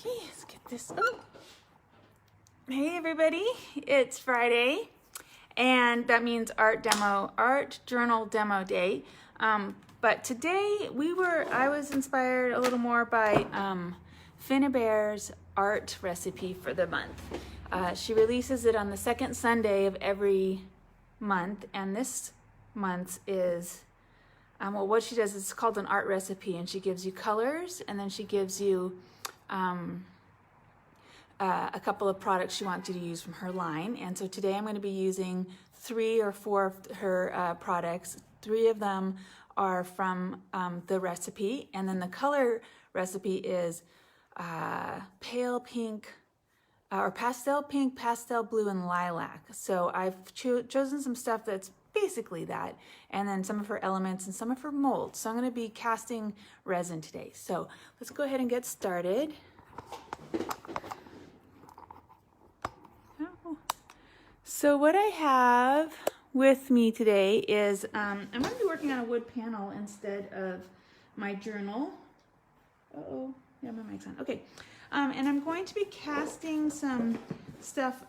Okay, let's get this. Oh. Hey everybody, it's Friday, and that means art journal demo day. But today I was inspired a little more by Finnabair's Art Recipe for the month. She releases it on the second Sunday of every month, and this month's is well, what she does is called an art recipe, and she gives you colors, and then she gives you a couple of products she wants you to use from her line. And so today I'm going to be using 3 or 4 of her products. 3 of them are from the recipe, and then the color recipe is pale pink, or pastel pink, pastel blue, and lilac. So I've chosen some stuff that's basically that, and then some of her elements and some of her molds. So I'm going to be casting resin today. So let's go ahead and get started. So what I have with me today is I'm going to be working on a wood panel instead of my journal. Uh-oh, yeah, my mic's on. Okay, and I'm going to be casting some stuff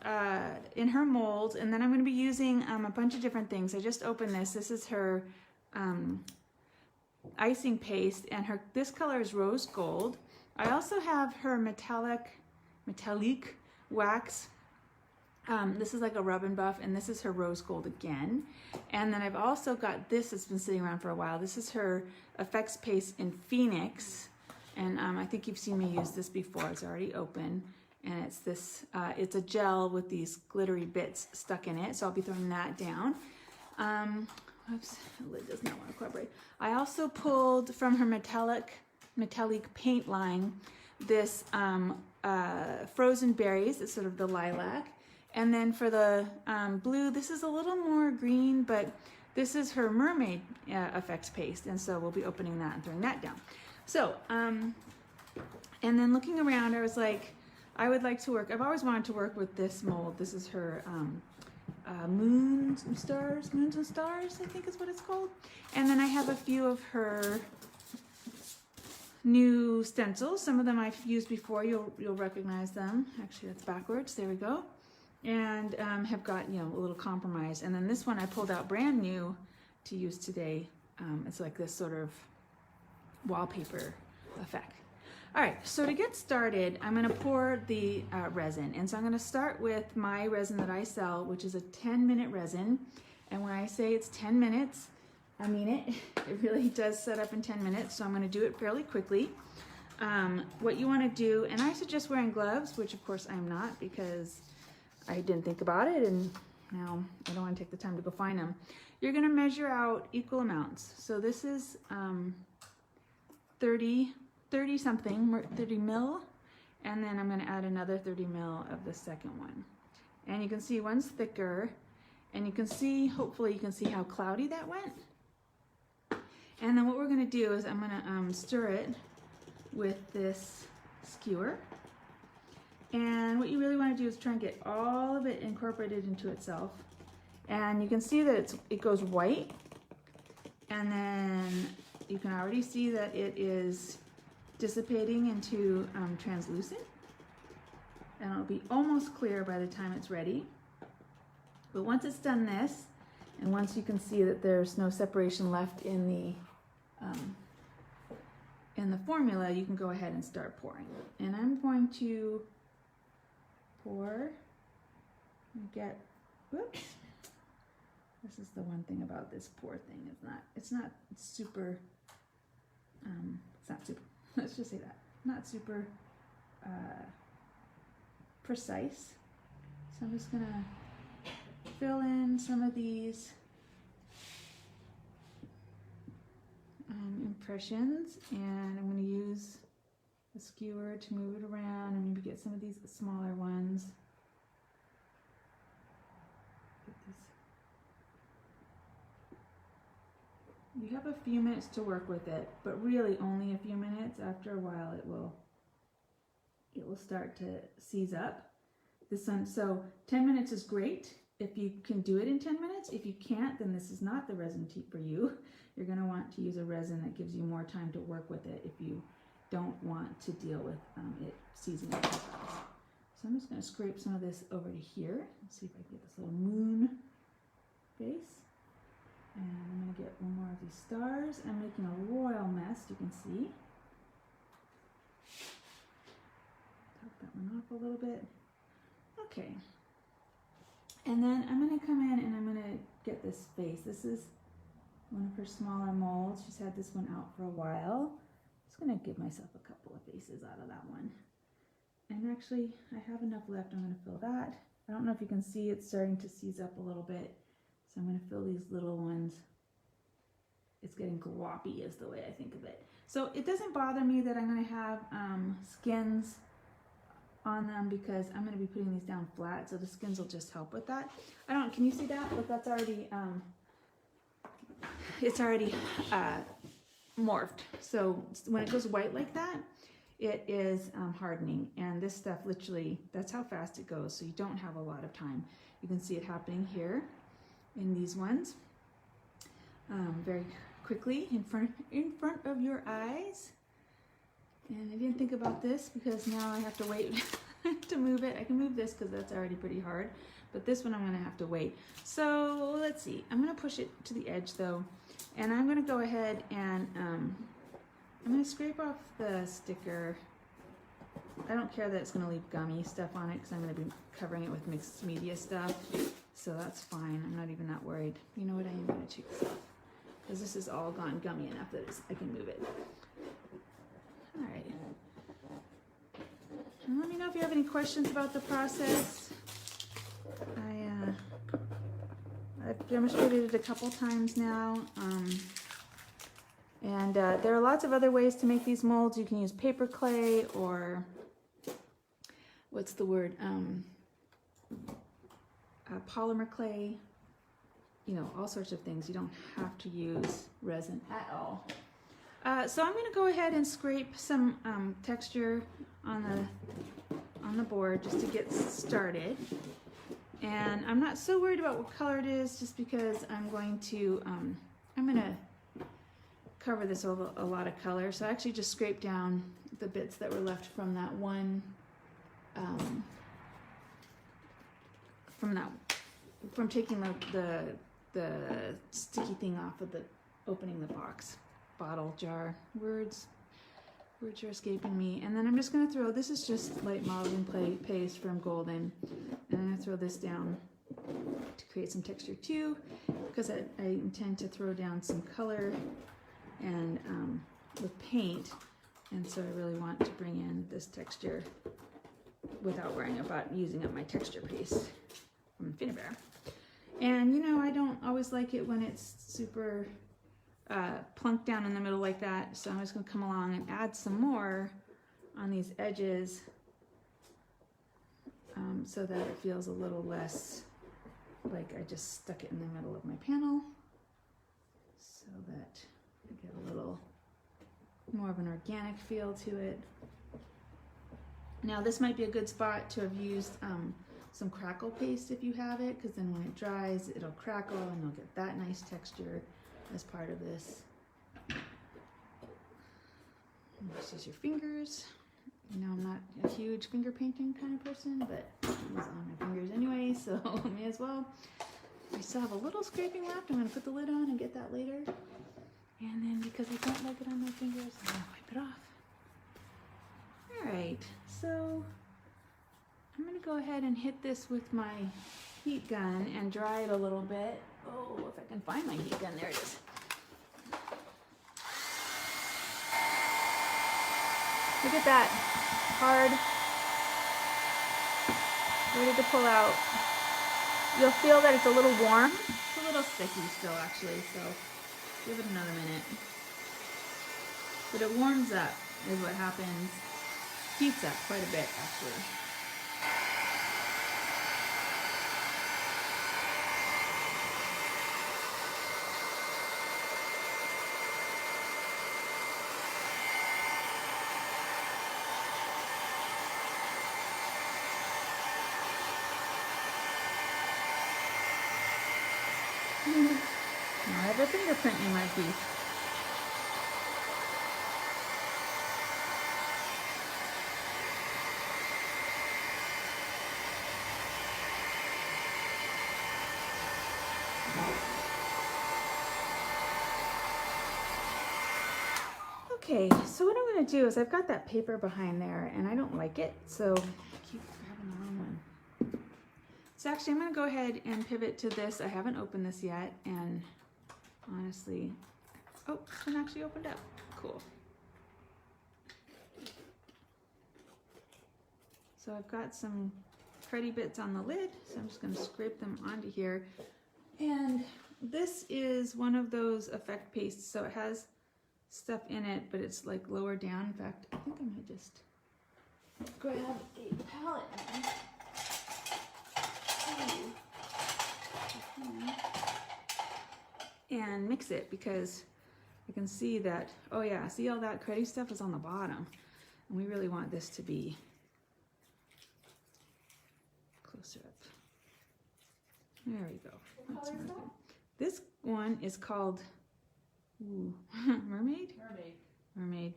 in her molds, and then I'm going to be using a bunch of different things. I just opened this. This is her icing paste, and this color is rose gold. I also have her metallic wax. This is like a rub and buff, and this is her rose gold again. And then I've also got this that's been sitting around for a while. This is her effects paste in Phoenix, and I think you've seen me use this before. It's already open, and it's this. It's a gel with these glittery bits stuck in it, so I'll be throwing that down. Oops, the lid does not want to cooperate. I also pulled from her metallic paint line this frozen berries. It's sort of the lilac. And then for the blue, this is a little more green, but this is her mermaid effects paste. And so we'll be opening that and throwing that down. So, and then looking around, I was like, I would like to work, I've always wanted to work with this mold. This is her moons and stars, I think is what it's called. And then I have a few of her new stencils. Some of them I've used before, you'll recognize them. Actually, that's backwards, there we go. And have got, you know, a little compromise. And then this one I pulled out brand new to use today. It's like this sort of wallpaper effect. All right, so to get started, I'm gonna pour the resin. And so I'm gonna start with my resin that I sell, which is a 10-minute resin. And when I say it's 10 minutes, I mean it. It really does set up in 10 minutes, so I'm gonna do it fairly quickly. What you wanna do, and I suggest wearing gloves, which of course I'm not because I didn't think about it, and now I don't want to take the time to go find them. You're going to measure out equal amounts. So this is 30 mil, and then I'm going to add another 30 mil of the second one. And you can see one's thicker, and you can see, hopefully you can see how cloudy that went. And then what we're going to do is I'm going to stir it with this skewer. And what you really want to do is try and get all of it incorporated into itself. And you can see that it goes white. And then you can already see that it is dissipating into translucent. And it'll be almost clear by the time it's ready. But once it's done this, and once you can see that there's no separation left in the formula, you can go ahead and start pouring. And I'm going to pour and get, whoops, this is the one thing about this pour thing, it's not super, let's just say that, not super precise. So I'm just gonna fill in some of these impressions, and I'm gonna use a skewer to move it around and maybe get some of these smaller ones. You have a few minutes to work with it, but really only a few minutes. After a while it will start to seize up. This one, so 10 minutes is great if you can do it in 10 minutes. If you can't, then this is not the resin for you. You're going to want to use a resin that gives you more time to work with it if you don't want to deal with it seizing up your eyes. So I'm just going to scrape some of this over to here. Let's see if I can get this little moon face. And I'm going to get one more of these stars. I'm making a royal mess, you can see. Top that one off a little bit. Okay. And then I'm going to come in and I'm going to get this face. This is one of her smaller molds. She's had this one out for a while. I'm just going to give myself a couple of faces out of that one. And actually, I have enough left. I'm going to fill that. I don't know if you can see it's starting to seize up a little bit. So I'm going to fill these little ones. It's getting gloppy is the way I think of it. So it doesn't bother me that I'm going to have skins on them because I'm going to be putting these down flat. So the skins will just help with that. Can you see that? Look, that's already, it's already morphed. So when it goes white like that, it is hardening. And this stuff literally, that's how fast it goes. So you don't have a lot of time. You can see it happening here in these ones very quickly in front of your eyes. And I didn't think about this because now I have to wait to move it. I can move this because that's already pretty hard, but this one I'm going to have to wait. So let's see. I'm going to push it to the edge though, and I'm going to go ahead and I'm going to scrape off the sticker. I don't care that it's going to leave gummy stuff on it because I'm going to be covering it with mixed media stuff. So that's fine. I'm not even that worried. You know what? I am going to take this off because this is all gone gummy enough that I can move it. All right. And let me know if you have any questions about the process. I've demonstrated it a couple times now. There are lots of other ways to make these molds. You can use paper clay or what's the word? Polymer clay. You know, all sorts of things. You don't have to use resin at all. So I'm going to go ahead and scrape some texture on the board just to get started. And I'm not so worried about what color it is, just because I'm going to cover this with a lot of color. So I actually just scraped down the bits that were left from that one, from taking the sticky thing off of the opening the box. Bottle, jar, words are escaping me. And then I'm just going to throw, this is just light modeling paste from Golden, and I'm going to throw this down to create some texture too, because I intend to throw down some color and with paint, and so I really want to bring in this texture without worrying about using up my texture paste from Finnabair. And you know, I don't always like it when it's super plunked down in the middle like that, so I'm just going to come along and add some more on these edges so that it feels a little less like I just stuck it in the middle of my panel, so that I get a little more of an organic feel to it. Now this might be a good spot to have used some crackle paste if you have it, because then when it dries it'll crackle and you'll get that nice texture as part of this. Just use your fingers. You know, I'm not a huge finger painting kind of person, but it's on my fingers anyway, so may as well. I still have a little scraping left. I'm going to put the lid on and get that later. And then because I don't like it on my fingers, I'm going to wipe it off. Alright, so I'm going to go ahead and hit this with my heat gun and dry it a little bit. Oh, if I can find my heat gun, there it is. Look at that, hard, ready to pull out. You'll feel that it's a little warm. It's a little sticky still actually, so give it another minute. But it warms up is what happens. Heats up quite a bit actually. Now I have a fingerprint in my teeth. Okay, so what I'm going to do is I've got that paper behind there and I don't like it, so I keep grabbing the wrong one. So actually I'm going to go ahead and pivot to this. I haven't opened this yet, and honestly, oh, this one actually opened up. Cool. So I've got some cruddy bits on the lid, so I'm just going to scrape them onto here. And this is one of those effect pastes, so it has stuff in it, but it's like lower down. In fact, I think I might just grab a palette and mix it, because I can see that, oh yeah, see all that cruddy stuff is on the bottom, and we really want this to be closer up. There we go. That's more good. This one is called Mermaid? Mermaid.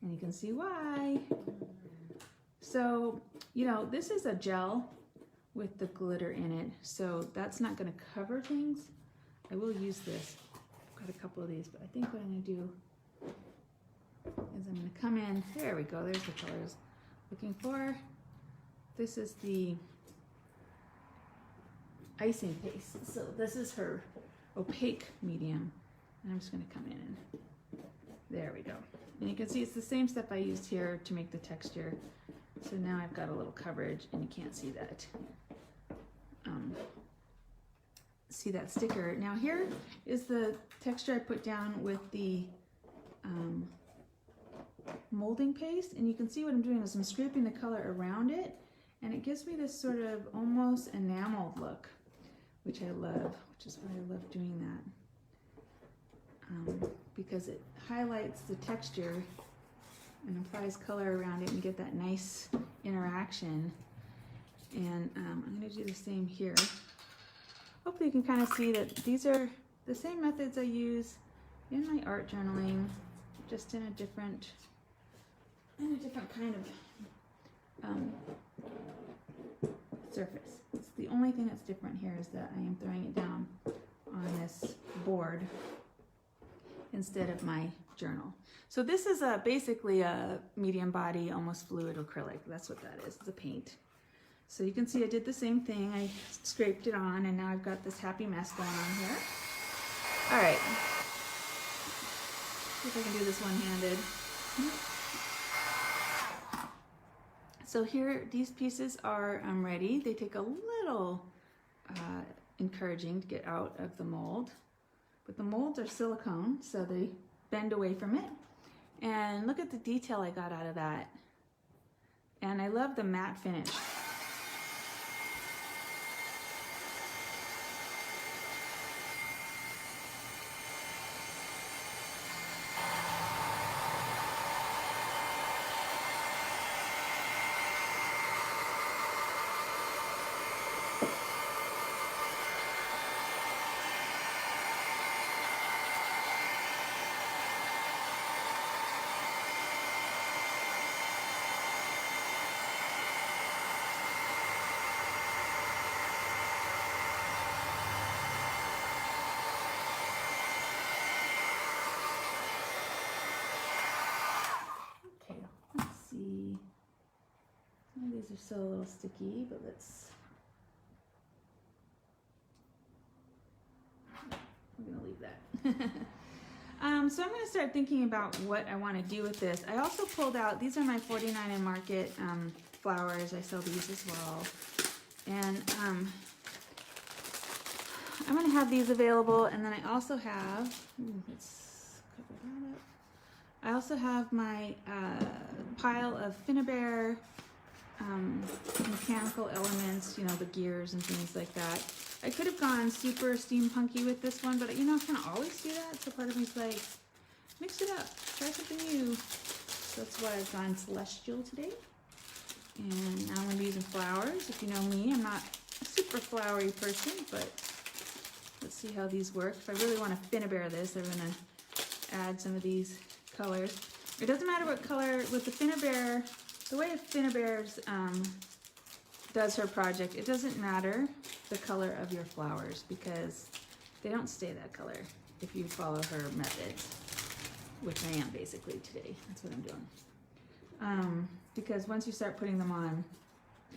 And you can see why. So, you know, this is a gel with the glitter in it, so that's not going to cover things. I will use this. I've got a couple of these, but I think what I'm going to do is I'm going to come in. There we go. There's the colors looking for. This is the icing paste. So this is her opaque medium, and I'm just going to come in and there we go. And you can see it's the same stuff I used here to make the texture. So now I've got a little coverage, and you can't see that. See that sticker. Now here is the texture I put down with the molding paste, and you can see what I'm doing is I'm scraping the color around it, and it gives me this sort of almost enameled look, which I love, which is why I love doing that, because it highlights the texture and applies color around it and get that nice interaction. And I'm going to do the same here. Hopefully you can kind of see that these are the same methods I use in my art journaling, just in a different kind of surface. It's the only thing that's different here is that I am throwing it down on this board instead of my journal. So this is basically a medium body, almost fluid acrylic. That's what that is. It's a paint. So you can see I did the same thing. I scraped it on, and now I've got this happy mess going on here. All right. See if I can do this one-handed. So here, these pieces are ready. They take a little encouraging to get out of the mold, but the molds are silicone, so they bend away from it. And look at the detail I got out of that. And I love the matte finish. These are still a little sticky, but we're gonna leave that. So I'm gonna start thinking about what I want to do with this. I also pulled out, these are my 49 and Market flowers. I sell these as well. And I'm gonna have these available, and then I also have, let's cover that up. I also have my pile of Finnabair mechanical elements, you know, the gears and things like that. I could have gone super steampunky with this one, but you know, I kind of always do that. So part of me's like, mix it up, try something new. So that's why I've gone celestial today. And now I'm going to be using flowers. If you know me, I'm not a super flowery person, but let's see how these work. If I really want to Finnabair this, I'm going to add some of these colors. It doesn't matter what color, with the Finnabair, the way Finnabair's does her project, it doesn't matter the color of your flowers because they don't stay that color. if you follow her methods, which I am basically today. That's what I'm doing. Because once you start putting them on,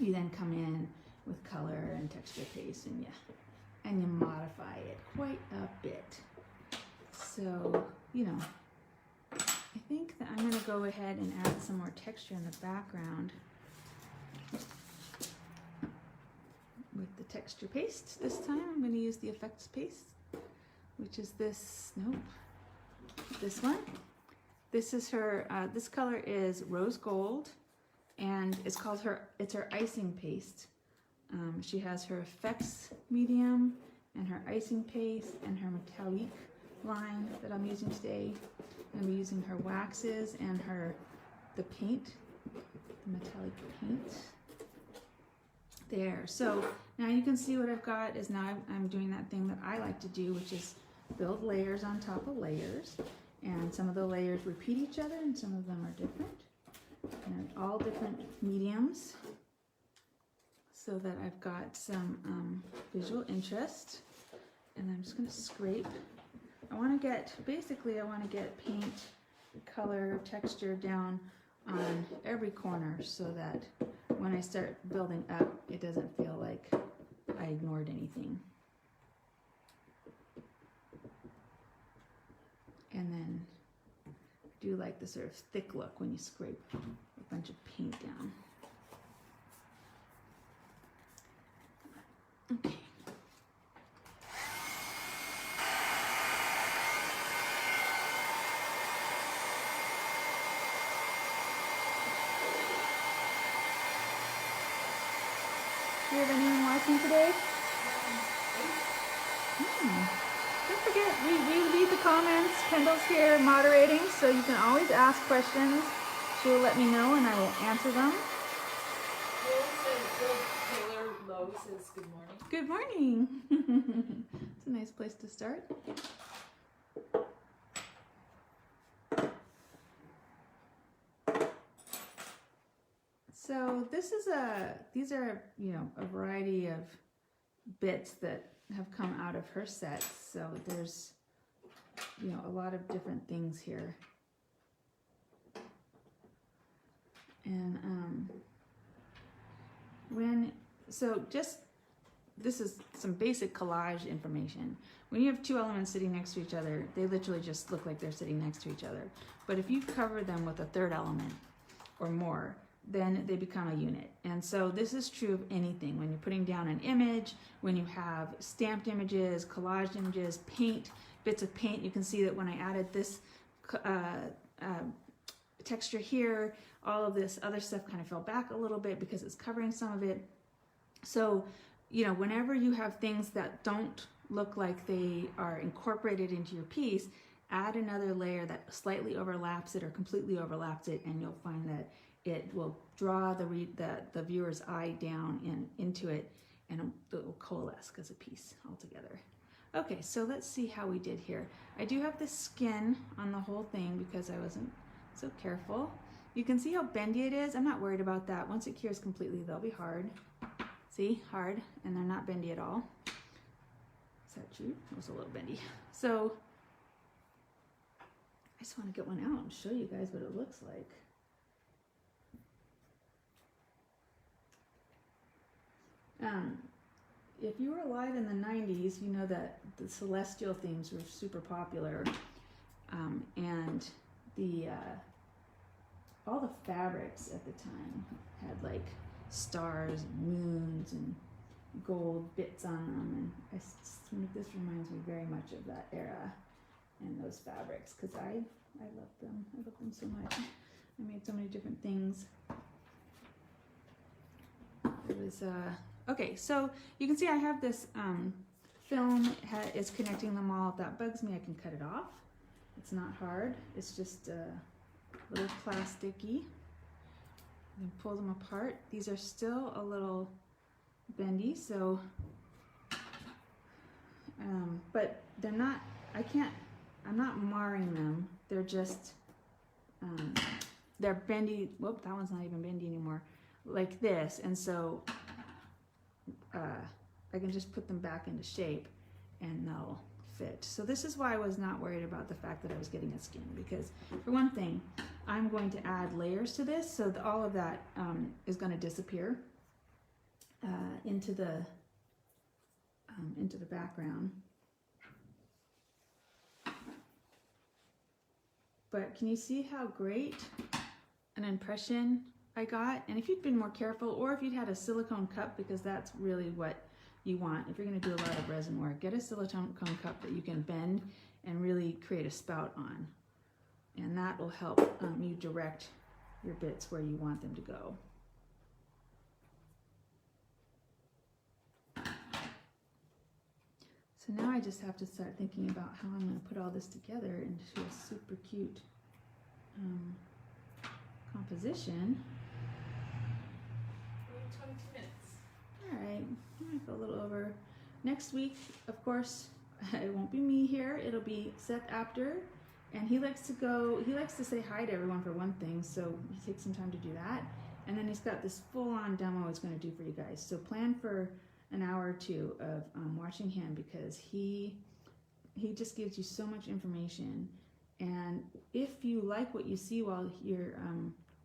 you then come in with color and texture paste, and you modify it quite a bit. So, you know, I think that I'm going to go ahead and add some more texture in the background with the texture paste. This time I'm going to use the effects paste, which is this, nope, this one. This is her, this color is rose gold, and it's her icing paste. She has her effects medium and her icing paste and her metallic line that I'm using today. I'm using her waxes and the paint, the metallic paint. There, so now you can see what I've got is now I'm doing that thing that I like to do, which is build layers on top of layers. And some of the layers repeat each other and some of them are different. And all different mediums, so that I've got some visual interest. And I'm just going to scrape. I want to get paint, color, texture down on every corner so that when I start building up, it doesn't feel like I ignored anything. And then do like the sort of thick look when you scrape a bunch of paint down. Okay. Do you have anyone watching today? Don't forget, we read the comments. Kendall's here moderating, so you can always ask questions. She will let me know and I will answer them. Taylor Lowe says good morning. Good morning. It's a nice place to start. So these are, you know, a variety of bits that have come out of her sets. So there's, you know, a lot of different things here. And this is some basic collage information. When you have two elements sitting next to each other, they literally just look like they're sitting next to each other. But if you cover them with a third element or more, then they become a unit. And so this is true of anything. When you're putting down an image, when you have stamped images, collaged images, paint, bits of paint, you can see that when I added this texture here, all of this other stuff kind of fell back a little bit because it's covering some of it. So, you know, whenever you have things that don't look like they are incorporated into your piece, add another layer that slightly overlaps it or completely overlaps it, and you'll find that it will draw the viewer's eye down and into it, and it will coalesce as a piece altogether. Okay, so let's see how we did here. I do have the skin on the whole thing because I wasn't so careful. You can see how bendy it is. I'm not worried about that. Once it cures completely, they'll be hard. See, hard, and they're not bendy at all. Is that true? It was a little bendy. So I just want to get one out and show you guys what it looks like. If you were alive in the 90s, you know that the celestial themes were super popular, and all the fabrics at the time had like stars and moons and gold bits on them, and this reminds me very much of that era and those fabrics, because I love them. I love them so much. I made so many different things. It was okay, so you can see I have this film is connecting them all. If that bugs me, I can cut it off. It's not hard. It's just a little plasticky. And pull them apart. These are still a little bendy, so but they're not. I'm not marring them. They're just they're bendy. Whoop, that one's not even bendy anymore. Like this, and so I can just put them back into shape and they'll fit. So this is why I was not worried about the fact that I was getting a skin, because for one thing, I'm going to add layers to this, so all of that is going to disappear into the background. But can you see how great an impression I got? And if you'd been more careful, or if you'd had a silicone cup, because that's really what you want. If you're going to do a lot of resin work, get a silicone cup that you can bend and really create a spout on. And that will help you direct your bits where you want them to go. So now I just have to start thinking about how I'm going to put all this together into a super cute composition. Only 22 minutes. All right, I might go a little over. Next week, of course, it won't be me here. It'll be Seth after, and he likes to say hi to everyone for one thing, so he takes some time to do that. And then he's got this full-on demo he's going to do for you guys. So plan for an hour or two of watching him, because he just gives you so much information. And if you like what you see while you're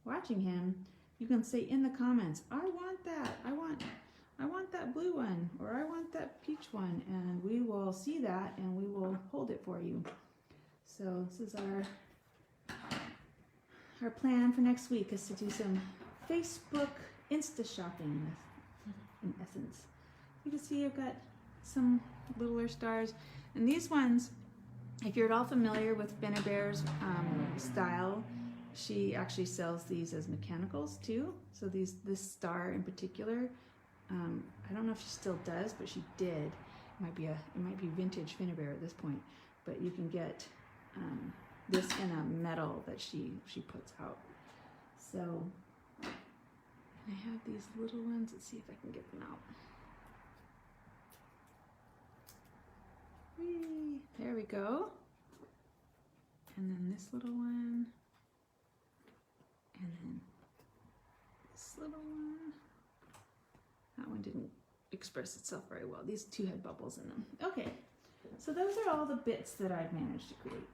watching him, you can say in the comments, I want that, I want that blue one, or I want that peach one, and we will see that and we will hold it for you. So this is our plan for next week, is to do some Facebook Insta shopping, in essence. You can see I've got some littler stars, and these ones, if you're at all familiar with Finnabair's style, she actually sells these as mechanicals too. So this star in particular, I don't know if she still does, but she did. It might be vintage Finnabair at this point, but you can get this in a metal that she puts out. So I have these little ones. Let's see if I can get them out. Whee! There we go. And then this little one. And then this little one. That one didn't express itself very well. These two had bubbles in them. Okay, so those are all the bits that I've managed to create.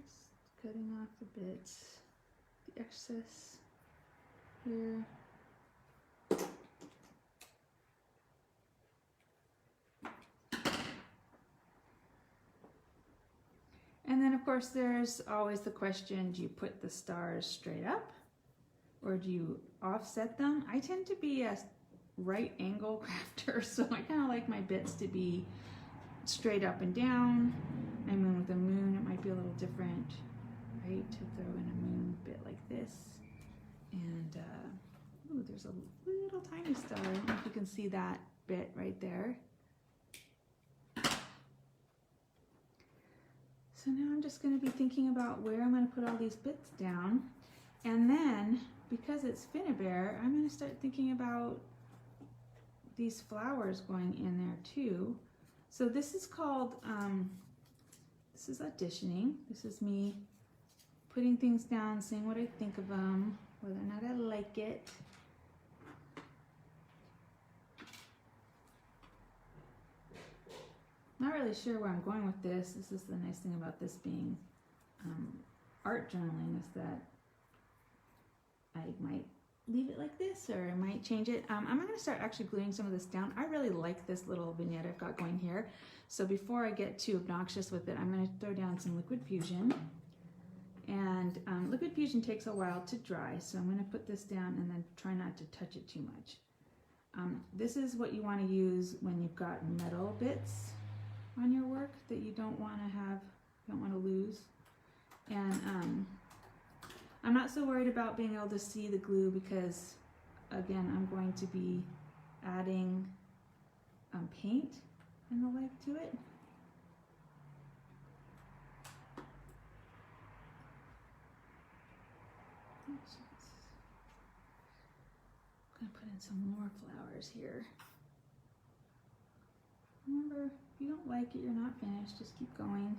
Just cutting off the bits, the excess here. And then of course there's always the question, do you put the stars straight up or do you offset them? I tend to be a right angle crafter, so I kind of like my bits to be straight up and down. I mean, with a moon it might be a little different, right? To throw in a moon bit like this. And ooh, there's a little tiny star. I don't know if you can see that bit right there. So now I'm just going to be thinking about where I'm going to put all these bits down. And then, because it's Finnabair, I'm going to start thinking about these flowers going in there too. So this is called, this is auditioning. This is me putting things down, saying what I think of them, whether or not I like it. Not really sure where I'm going with this. This is the nice thing about this being art journaling, is that I might leave it like this, or I might change it. I'm going to start actually gluing some of this down. I really like this little vignette I've got going here. So before I get too obnoxious with it, I'm going to throw down some liquid fusion. And liquid fusion takes a while to dry, so I'm going to put this down and then try not to touch it too much. This is what you want to use when you've got metal bits on your work that you don't want to lose. And I'm not so worried about being able to see the glue, because again, I'm going to be adding paint and the like to it. I'm going to put in some more flowers here. Remember, if you don't like it, you're not finished. Just keep going.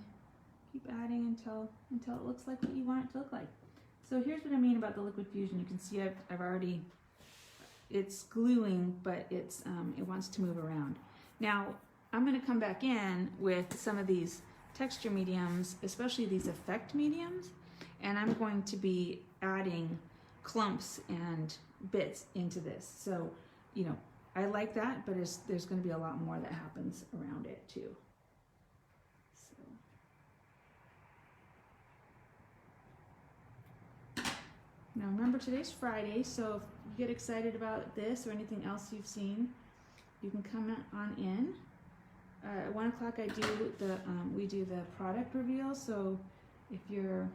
Keep adding until it looks like what you want it to look like. So here's what I mean about the liquid fusion. You can see I've already it's gluing, but it's it wants to move around. Now I'm going to come back in with some of these texture mediums, especially these effect mediums, and I'm going to be adding clumps and bits into this. So, you know, I like that, but there's going to be a lot more that happens around it too. Now remember, today's Friday, so if you get excited about this or anything else you've seen, you can come on in. At 1 o'clock we do the product reveal, so if you're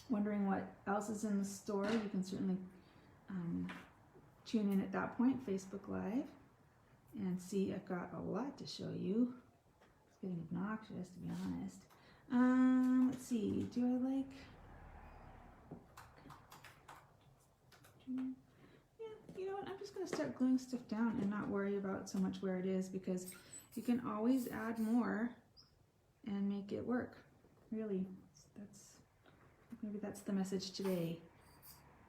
wondering what else is in the store, you can certainly tune in at that point, Facebook Live, and see. I've got a lot to show you. It's getting obnoxious, to be honest. Let's see, do I like... Yeah, you know what, I'm just going to start gluing stuff down and not worry about so much where it is, because you can always add more and make it work. Really, maybe that's the message today.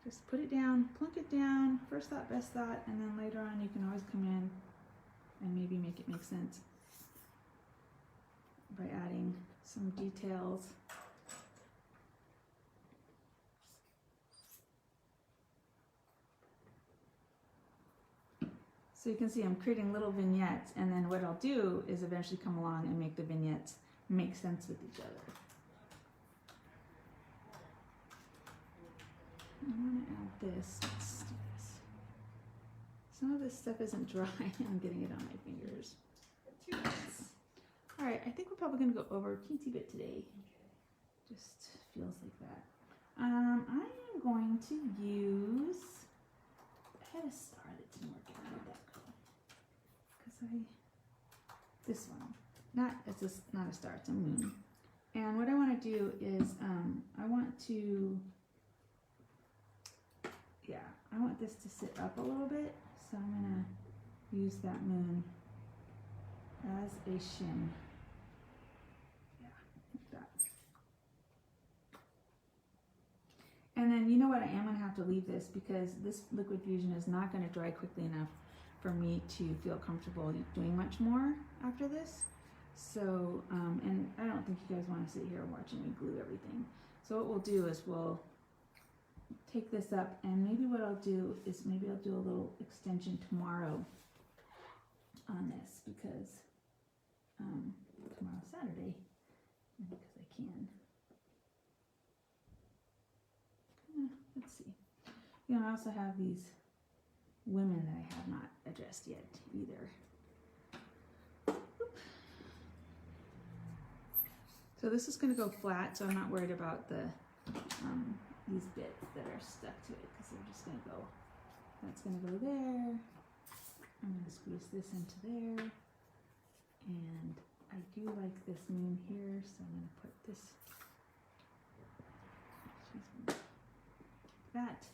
Just put it down, plunk it down, first thought, best thought, and then later on you can always come in and maybe make it make sense by adding some details. So you can see I'm creating little vignettes, and then what I'll do is eventually come along and make the vignettes make sense with each other. I want to add this. Let's do this. Some of this stuff isn't dry. I'm getting it on my fingers. 2 minutes. All right, I think we're probably going to go over a teensy bit today. Just feels like that. I am going to use... I had a star that didn't work out. Where did that go? Because this one. It's not a star, it's a moon. And what I want to do is I want this to sit up a little bit, so I'm going to use that moon as a shim. Yeah, like that. And then you know what, I am going to have to leave this because this liquid fusion is not going to dry quickly enough for me to feel comfortable doing much more after this. So, and I don't think you guys want to sit here watching me glue everything. So what we'll do is we'll take this up, and maybe what I'll do is maybe I'll do a little extension tomorrow on this, because tomorrow's Saturday, and because I can. Let's see. You know, I also have these women that I have not addressed yet either. So this is going to go flat, so I'm not worried about the these bits that are stuck to it, because they're just going to go, that's going to go there. I'm going to squeeze this into there, and I do like this moon here, so I'm going to put this, that,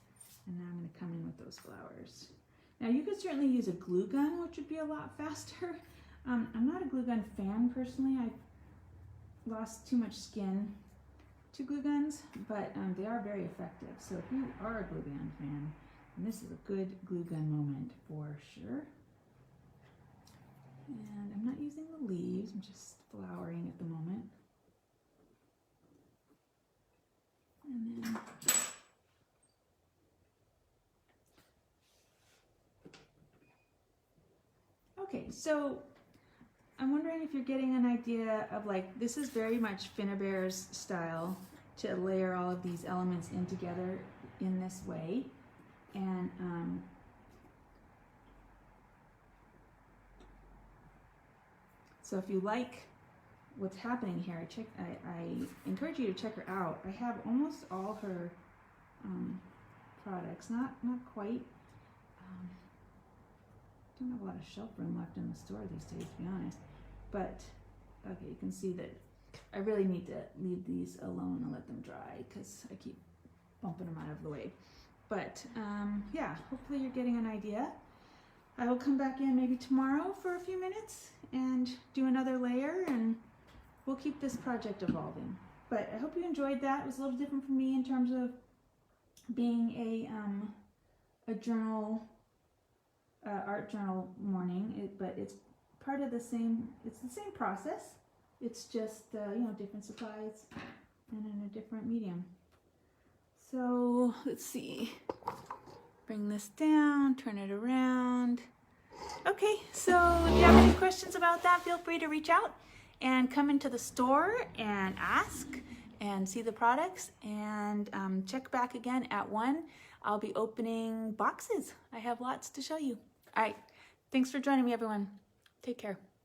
and now I'm going to come in with those flowers. Now you could certainly use a glue gun, which would be a lot faster. I'm not a glue gun fan personally. I lost too much skin to glue guns, but they are very effective. So if you are a glue gun fan, then this is a good glue gun moment for sure. And I'm not using the leaves, I'm just flowering at the moment. And then okay, so I'm wondering if you're getting an idea of, like, this is very much Finnabair's style to layer all of these elements in together in this way. And so if you like what's happening here, I encourage you to check her out. I have almost all her products, not quite. Don't have a lot of shelf room left in the store these days, to be honest. But okay, you can see that I really need to leave these alone and let them dry, because I keep bumping them out of the way. But yeah, hopefully you're getting an idea. I will come back in maybe tomorrow for a few minutes and do another layer, and we'll keep this project evolving. But I hope you enjoyed that. It was a little different for me in terms of being a journal art journal morning, but it's part of the same, it's the same process. It's just, you know, different supplies and in a different medium. So let's see, bring this down, turn it around. Okay, so if you have any questions about that, feel free to reach out and come into the store and ask and see the products, and check back again at 1. I'll be opening boxes. I have lots to show you. All right, thanks for joining me, everyone. Take care.